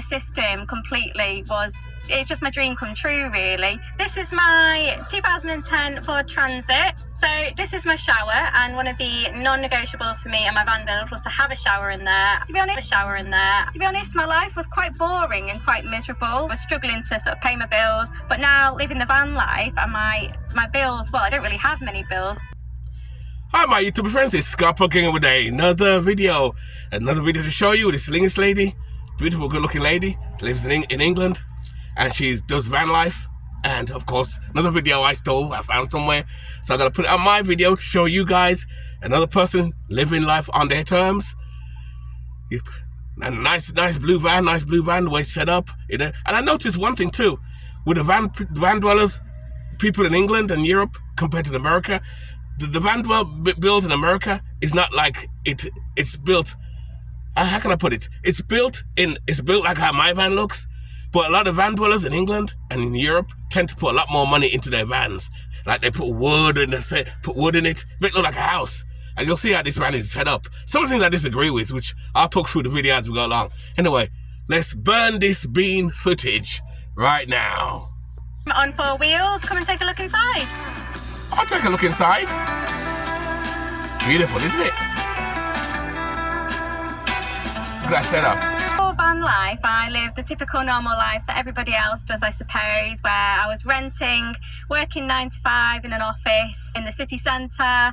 system completely it's just my dream come true, really. This is my 2010 Ford Transit. So this is my shower, and one of the non-negotiables for me and my van build was to have a shower in there. To be honest, my life was quite boring and quite miserable. I was struggling to sort of pay my bills, but now living the van life and my bills, well, I don't really have many bills. Hi my YouTube friends, it's Scott Pucking with another video to show you. This English lady, beautiful good looking lady, lives in England, and she does van life. And of course, another video I found somewhere, so I'm gonna put it on my video to show you guys another person living life on their terms. Yep. And nice blue van, the way it's set up. And I noticed one thing too, with the van dwellers, people in England and Europe compared to America. The van built in America is not like it's built. How can I put it? It's built like how my van looks. But a lot of van dwellers in England and in Europe tend to put a lot more money into their vans. Like they put wood in it, make it look like a house. And you'll see how this van is set up. Some of the things I disagree with, which I'll talk through the video as we go along. Anyway, let's burn this bean footage right now. On four wheels, come and take a look inside. I'll take a look inside. Beautiful, isn't it? Look at that setup. For van life, I lived a typical normal life that everybody else does, I suppose, where I was renting, working 9 to 5 in an office in the city centre.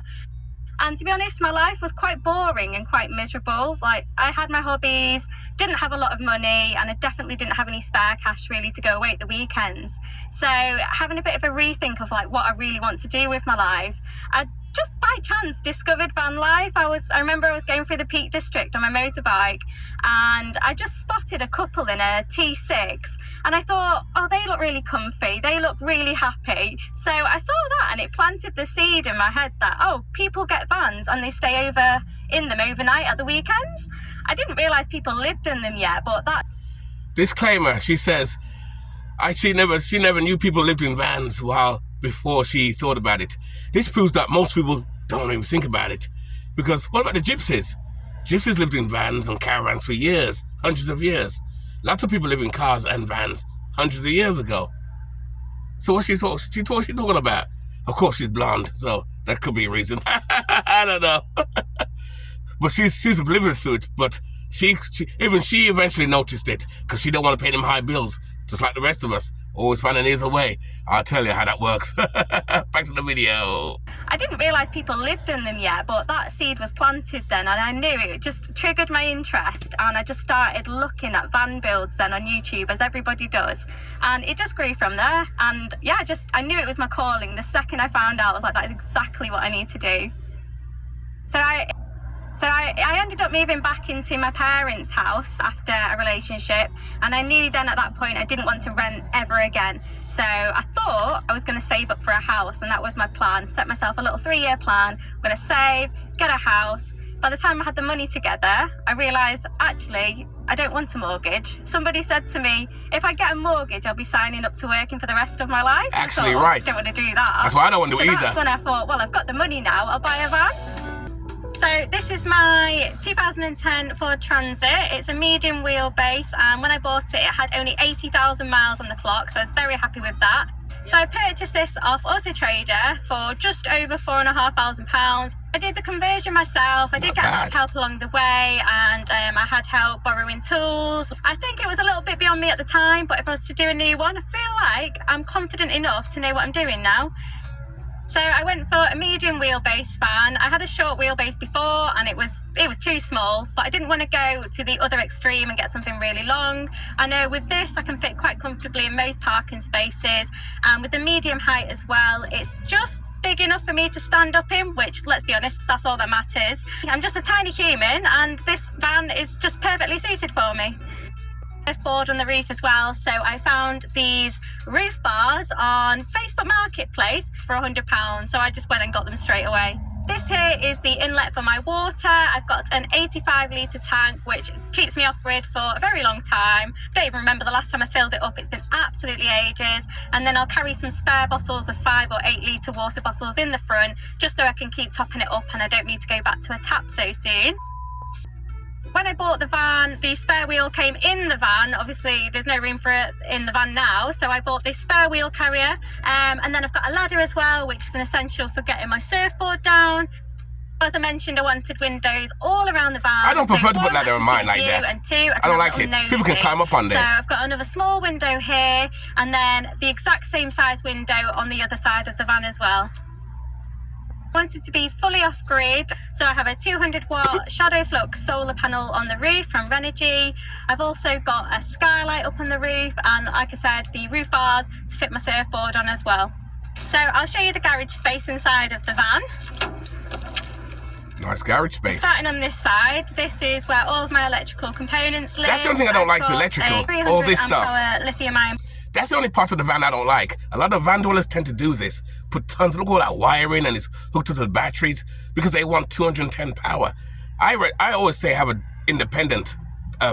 And to be honest, my life was quite boring and quite miserable. Like, I had my hobbies, didn't have a lot of money, and I definitely didn't have any spare cash really to go away at the weekends. So having a bit of a rethink of like what I really want to do with my life, I just by chance discovered van life. I remember I was going through the Peak District on my motorbike, and I just spotted a couple in a T6, and I thought, oh, they look really comfy, they look really happy. So I saw that, and it planted the seed in my head that, oh, people get vans and they stay over in them overnight at the weekends. I didn't realise people lived in them yet, but that... Disclaimer, she says, she never knew people lived in vans before she thought about it. This proves that most people don't even think about it. Because what about the gypsies? Gypsies lived in vans and caravans for years, hundreds of years. Lots of people live in cars and vans hundreds of years ago. So what she talking about? Of course she's blonde, so that could be a reason. I don't know. But she's oblivious to it. But she eventually noticed it, because she don't want to pay them high bills, just like the rest of us. Always find an easier way. I'll tell you how that works. Back to the video. I didn't realise people lived in them yet, but that seed was planted then, and I knew it just triggered my interest, and I just started looking at van builds then on YouTube, as everybody does, and it just grew from there. And yeah, I knew it was my calling. The second I found out, I was like, that is exactly what I need to do. So I ended up moving back into my parents' house after a relationship, and I knew then at that point I didn't want to rent ever again. So I thought I was going to save up for a house, and that was my plan. Set myself a little 3-year plan. I'm going to save, get a house. By the time I had the money together, I realised, actually, I don't want a mortgage. Somebody said to me, if I get a mortgage, I'll be signing up to working for the rest of my life. Actually, right. I don't want to do that. That's why I don't want to do either. That's when I thought, well, I've got the money now, I'll buy a van. So this is my 2010 Ford Transit. It's a medium wheelbase, and when I bought it, it had only 80,000 miles on the clock, so I was very happy with that. So I purchased this off Auto Trader for just over £4,500. I did the conversion myself. I did get a lot of help along the way, and I had help borrowing tools. I think it was a little bit beyond me at the time, but if I was to do a new one, I feel like I'm confident enough to know what I'm doing now. So I went for a medium wheelbase van. I had a short wheelbase before, and it was too small, but I didn't want to go to the other extreme and get something really long. I know with this I can fit quite comfortably in most parking spaces, and with the medium height as well, it's just big enough for me to stand up in, which, let's be honest, that's all that matters. I'm just a tiny human, and this van is just perfectly suited for me. Board on the roof as well, so I found these roof bars on Facebook Marketplace for £100, so I just went and got them straight away. This here is the inlet for my water. I've got an 85-litre tank, which keeps me off-grid for a very long time. Don't even remember the last time I filled it up. It's been absolutely ages. And then I'll carry some spare bottles of 5 or 8-litre water bottles in the front, just so I can keep topping it up and I don't need to go back to a tap so soon. When I bought the van, the spare wheel came in the van. Obviously, there's no room for it in the van now, so I bought this spare wheel carrier. And then I've got a ladder as well, which is an essential for getting my surfboard down. As I mentioned, I wanted windows all around the van. I don't prefer to put one, ladder in mine like that. And two, I don't like it. People can climb up on there. So I've got another small window here, and then the exact same size window on the other side of the van as well. Wanted to be fully off-grid, so I have a 200-watt Shadow Flux solar panel on the roof from Renogy. I've also got a skylight up on the roof, and like I said, the roof bars to fit my surfboard on as well. So I'll show you the garage space inside of the van. Nice garage space. Starting on this side, this is where all of my electrical components live. That's the only thing I don't like, is the electrical, all this stuff. Lithium-ion. That's the only part of the van I don't like. A lot of van dwellers tend to do this. Put tons, look at all that wiring, and it's hooked up to the batteries because they want 210 power. I always say have an independent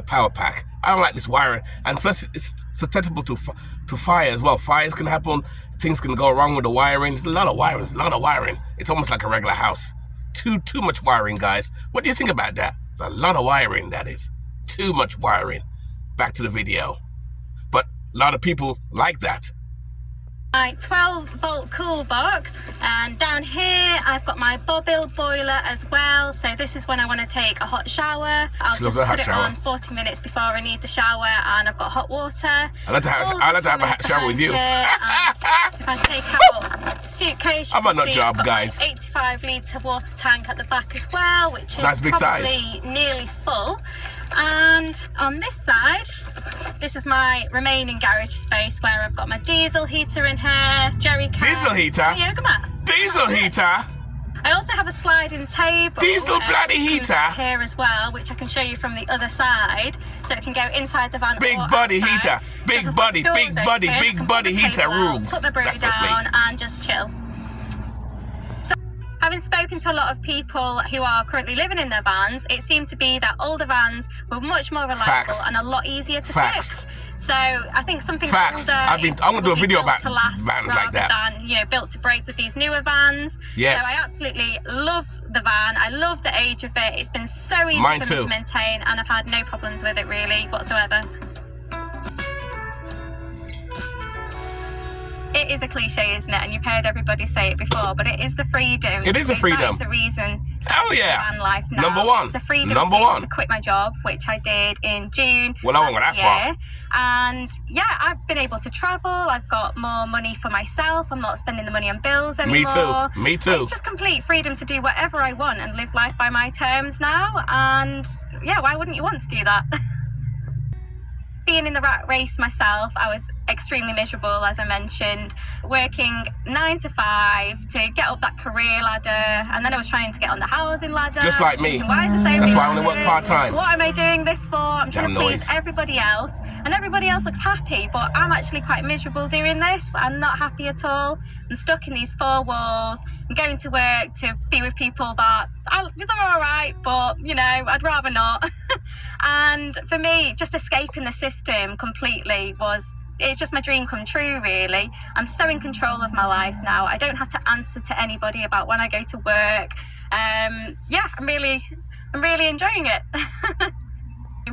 power pack. I don't like this wiring, and plus it's susceptible to fire as well. Fires can happen, things can go wrong with the wiring. There's a lot of wiring. It's almost like a regular house. Too much wiring, guys. What do you think about that? It's a lot of wiring, that is. Too much wiring. Back to the video. But a lot of people like that. My 12-volt cool box, and down here I've got my Bobil boiler as well. So this is when I want to take a hot shower. I'll just put it on 40 minutes before I need the shower, and I've got hot water. I like to have a hot shower with you. If I take out suitcase, I'm a nut job, guys. 85-litre water tank at the back as well, which is nice big probably size. Nearly full. And on this side, this is my remaining garage space where I've got my diesel heater in here, jerry can. Diesel heater? Yeah, come on. Diesel heater? I also have a sliding table. Diesel bloody heater? Here as well, which I can show you from the other side, so it can go inside the van. Big or body outside. heater. Big body heater rules. Put my brew That's me. down and just chill. Having spoken to a lot of people who are currently living in their vans, it seemed to be that older vans were much more reliable and a lot easier to fix. So I think something older I'm gonna do a video about vans like that. Than, built to break with these newer vans. Yes. So I absolutely love the van. I love the age of it. It's been so easy for me to maintain, and I've had no problems with it really whatsoever. It is a cliche, isn't it? And you've heard everybody say it before, but it is the freedom. It is a freedom. That's the reason. Hell yeah. Van life now. Number one. It's the freedom to quit my job, which I did in June. Well, I won't go that far. And yeah, I've been able to travel. I've got more money for myself. I'm not spending the money on bills anymore. Me too. It's just complete freedom to do whatever I want and live life by my terms now. And yeah, why wouldn't you want to do that? Being in the rat race myself, I was extremely miserable, as I mentioned, working 9 to 5 to get up that career ladder, and then I was trying to get on the housing ladder. Just like me. Why is it so That's why I only work part-time. What am I doing this for? I'm trying to please everybody else, and everybody else looks happy, but I'm actually quite miserable doing this. I'm not happy at all. I'm stuck in these four walls. I'm going to work to be with people that they're all right, but I'd rather not. And for me, just escaping the system completely it's just my dream come true, really. I'm so in control of my life now. I don't have to answer to anybody about when I go to work. I'm really enjoying it.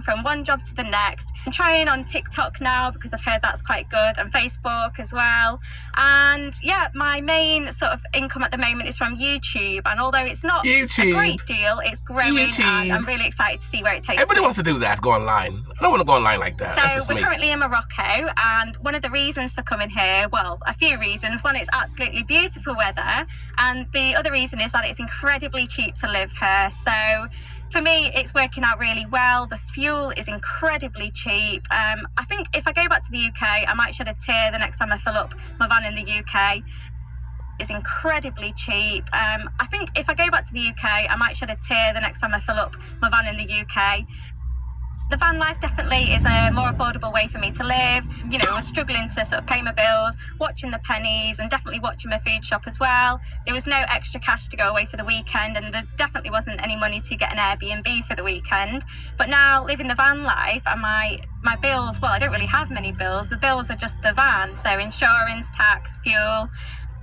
From one job to the next. I'm trying on TikTok now because I've heard that's quite good, and Facebook as well. And yeah, my main sort of income at the moment is from YouTube, and although it's not a great deal, it's growing, and I'm really excited to see where it takes Everybody me. wants to do that, go online. I don't want to go online like that. So we're currently in Morocco, and one of the reasons for coming here, well, a few reasons. One, it's absolutely beautiful weather, and the other reason is that it's incredibly cheap to live here. So for me, it's working out really well. The fuel is incredibly cheap. I think if I go back to the UK, I might shed a tear the next time I fill up my van in the UK. It's incredibly cheap. I think if I go back to the UK, I might shed a tear the next time I fill up my van in the UK. The van life definitely is a more affordable way for me to live. I was struggling to sort of pay my bills, watching the pennies, and definitely watching my food shop as well. There was no extra cash to go away for the weekend, and there definitely wasn't any money to get an Airbnb for the weekend. But now, living the van life, and my bills, well, I don't really have many bills. The bills are just the van, so insurance, tax, fuel.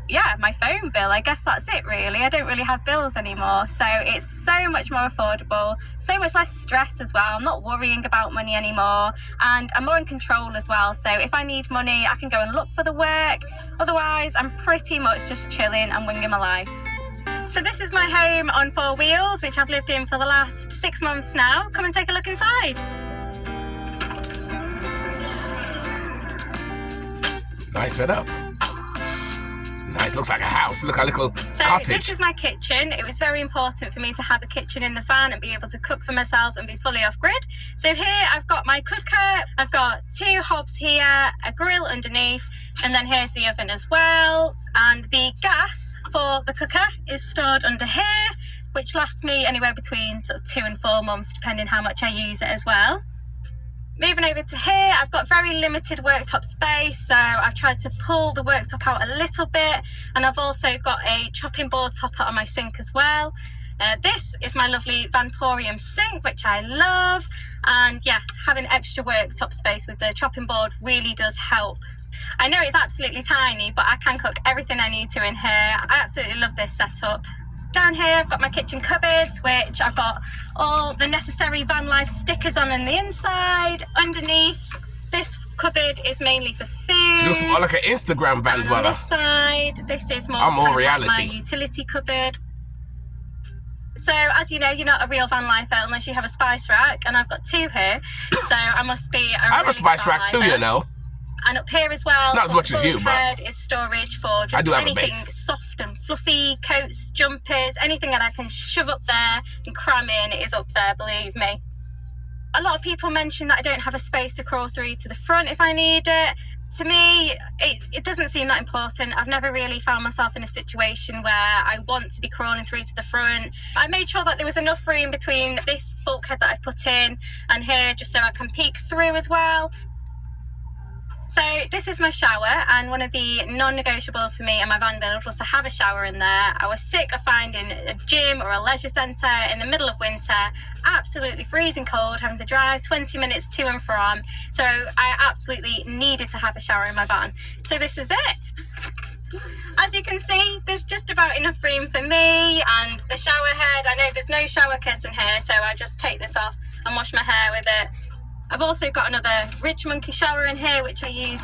yeah, my phone bill. I guess that's it really. I don't really have bills anymore, so it's so much more affordable, so much less stress as well. I'm not worrying about money anymore, and I'm more in control as well. So if I need money, I can go and look for the work. Otherwise, I'm pretty much just chilling and winging my life. So this is my home on 4 wheels, which I've lived in for the last 6 months now. Come and take a look inside. Nice setup. Nice, looks like a house. Look, a little So cottage. this is my kitchen. It was very important for me to have a kitchen in the van and be able to cook for myself and be fully off grid. So here I've got my cooker, I've got 2 hobs here, a grill underneath, and then here's the oven as well. And the gas for the cooker is stored under here, which lasts me anywhere between sort of 2 and 4 months, depending how much I use it as well. Moving over to here, I've got very limited worktop space, so I've tried to pull the worktop out a little bit, and I've also got a chopping board topper on my sink as well. This is my lovely Vanporium sink, which I love, and yeah, having extra worktop space with the chopping board really does help. I know it's absolutely tiny, but I can cook everything I need to in here. I absolutely love this setup. Down here I've got my kitchen cupboards, which I've got all the necessary van life stickers on the inside. Underneath, this cupboard is mainly for food. She looks more like an Instagram van And on dweller. this side, this is more, I'm more kind of like reality. my utility cupboard. So as you know, you're not a real van lifer unless you have a spice rack, and I've got 2 here, so I must be a I have a really spice good rack too, lifer. you know. And up here as well, Not as much as you, but bulkhead is storage for just I do have a anything base. soft and fluffy, coats, jumpers, anything that I can shove up there and cram in is up there, believe me. A lot of people mention that I don't have a space to crawl through to the front if I need it. To me, it doesn't seem that important. I've never really found myself in a situation where I want to be crawling through to the front. I made sure that there was enough room between this bulkhead that I've put in and here, just so I can peek through as well. So this is my shower, and one of the non-negotiables for me and my van build was to have a shower in there. I was sick of finding a gym or a leisure centre in the middle of winter, absolutely freezing cold, having to drive 20 minutes to and from. So I absolutely needed to have a shower in my van. So this is it. As you can see, there's just about enough room for me and the shower head. I know there's no shower curtain here, so I just take this off and wash my hair with it. I've also got another Ridge Monkey shower in here, which I use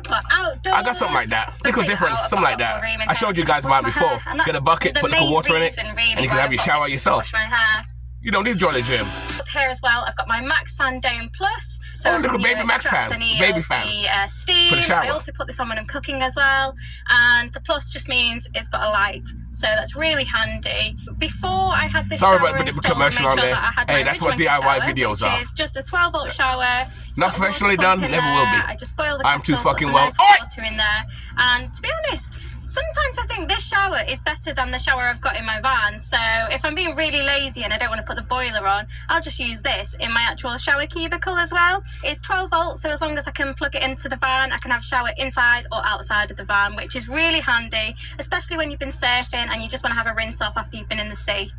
for outdoors. I got something like that. Little Take difference, out, I've something got like a lot that. more room in I showed here you guys to mine wash my before. hair, and Get a that's bucket, the put little main water in it, reason, really, and you can why have your I've got shower this to yourself. wash my hair. You don't need to join the gym. Up here as well, I've got my Max Fan Dome Plus. So Oh, look, a you baby Max extract fan, any baby of fan. The, steam. For the shower. I also put this on when I'm cooking as well. And the plus just means it's got a light. So that's really handy. Before I had this Sorry shower about the installed, commercial I on made sure there. that I had Hey, my that's Ridge what Monkey DIY shower, videos which are. is just a 12-volt shower. It's Not got a professionally water pump done, in never will there. be. I just boil the I'm too kettle, put fucking some well. nice Oi! water in there. And to be honest, sometimes I think this shower is better than the shower I've got in my van. So if I'm being really lazy and I don't want to put the boiler on, I'll just use this in my actual shower cubicle as well. It's 12 volts, so as long as I can plug it into the van, I can have a shower inside or outside of the van, which is really handy, especially when you've been surfing and you just want to have a rinse off after you've been in the sea.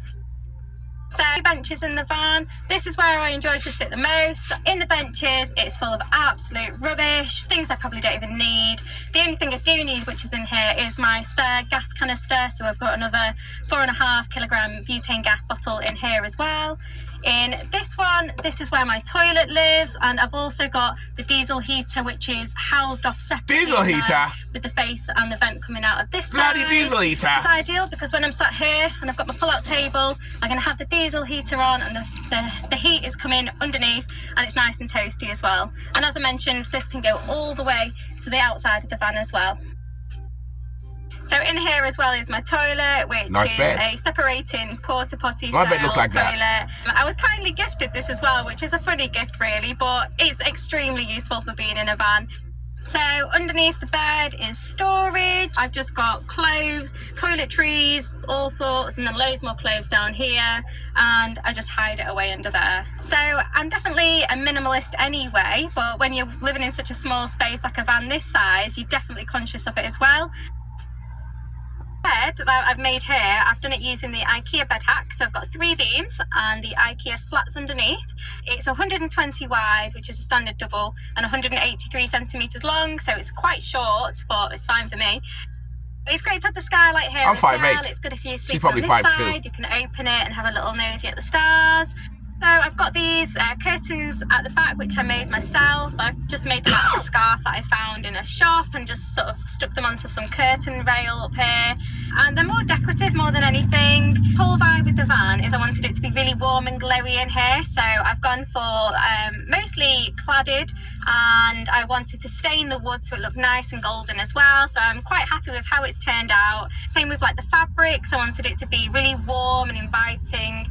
So benches in the van, this is where I enjoy to sit the most. In the benches, it's full of absolute rubbish, things I probably don't even need. The only thing I do need, which is in here, is my spare gas canister. So I've got another 4.5 kilogram butane gas bottle in here as well. In this one, this is where my toilet lives, and I've also got the diesel heater, which is housed off separately. Diesel in there, heater? with the face and the vent coming out of this Bloody side. diesel heater. It's ideal because when I'm sat here and I've got my pull-out table, I'm going to have the diesel heater on, and the heat is coming underneath, and it's nice and toasty as well. And as I mentioned, this can go all the way to the outside of the van as well. So in here as well is my toilet, which Nice is bed. a separating porta potty My style bed looks like toilet. that. I was kindly gifted this as well, which is a funny gift really, but it's extremely useful for being in a van. So underneath the bed is storage. I've just got clothes, toiletries, all sorts, and then loads more clothes down here, and I just hide it away under there. So I'm definitely a minimalist anyway, but when you're living in such a small space like a van this size, you're definitely conscious of it as well. Bed that I've made here, I've done it using the IKEA bed hack. So I've got 3 beams and the IKEA slats underneath. It's 120 wide, which is a standard double, and 183 centimetres long, so it's quite short, but it's fine for me. It's great to have the skylight here. I'm as well. 5'8". It's good if you She's sleep probably on this 5'2". side. You can open it and have a little nosy at the stars. So I've got these curtains at the back, which I made myself. I've just made them out of a scarf that I found in a shop and just sort of stuck them onto some curtain rail up here. And they're more decorative more than anything. The whole vibe with the van is I wanted it to be really warm and glowy in here. So I've gone for mostly cladded, and I wanted to stain the wood so it looked nice and golden as well. So I'm quite happy with how it's turned out. Same with like the fabrics. I wanted it to be really warm and inviting.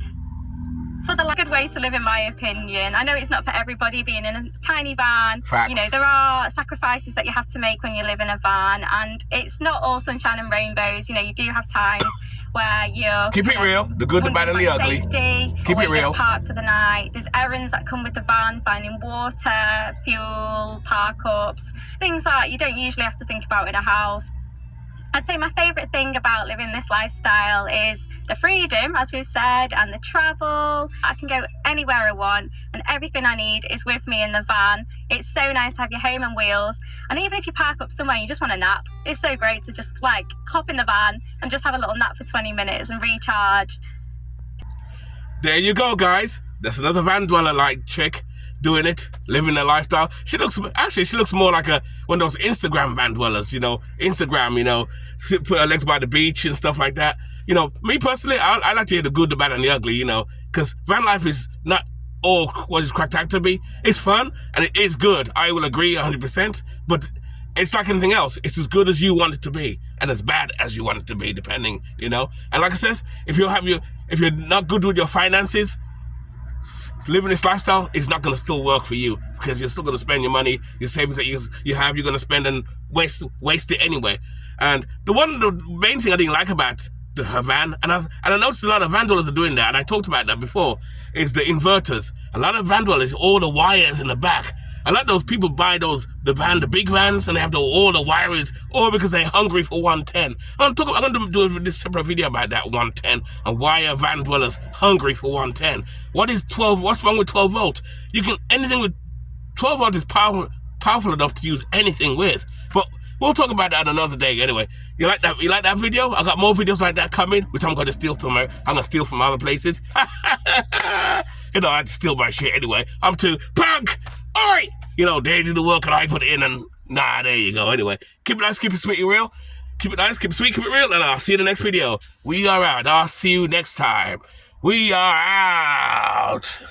For the good way to live, in my opinion. I know it's not for everybody being in a tiny van. Facts. You know, there are sacrifices that you have to make when you live in a van, and it's not all sunshine and rainbows. You know, you do have times where you're Keep it real. The good, the bad, and the ugly. Safety, Keep it real. Park for the night. There's errands that come with the van, finding water, fuel, park ups, things that you don't usually have to think about in a house. I'd say my favourite thing about living this lifestyle is the freedom, as we've said, and the travel. I can go anywhere I want, and everything I need is with me in the van. It's so nice to have your home on wheels, and even if you park up somewhere and you just want a nap, it's so great to just like hop in the van and just have a little nap for 20 minutes and recharge. There you go, guys. That's another van dweller like chick doing it, living a lifestyle. She looks more like one of those Instagram van dwellers, you know, Instagram, you know, put her legs by the beach and stuff like that. You know, me personally, I like to hear the good, the bad, and the ugly, you know, because van life is not all what it's cracked out to be. It's fun and it is good. I will agree 100%, but it's like anything else. It's as good as you want it to be and as bad as you want it to be, depending, you know. And like I says, if you're not good with your finances, living this lifestyle is not going to still work for you, because you're still going to spend your money, your savings that you have, you're going to spend and waste it anyway. And the main thing I didn't like about her van, and I noticed a lot of van dwellers are doing that, and I talked about that before, is the inverters. A lot of van dwellers, all the wires in the back. A lot of those people buy the big vans, and they have all the wires, all because they're hungry for 110. I'm going to do this separate video about that 110 and why are van dwellers hungry for 110. What's wrong with 12 volt? Anything with 12 volt is powerful enough to use anything with. But we'll talk about that another day anyway. You like that video? I got more videos like that coming, which I'm going to steal from other places. You know, I'd steal my shit anyway. I'm too punk. All right. You know, they do the work and I put it in, and there you go. Anyway, keep it nice, keep it sweet, keep it real. Keep it nice, keep it sweet, keep it real, and I'll see you in the next video. We are out. I'll see you next time. We are out.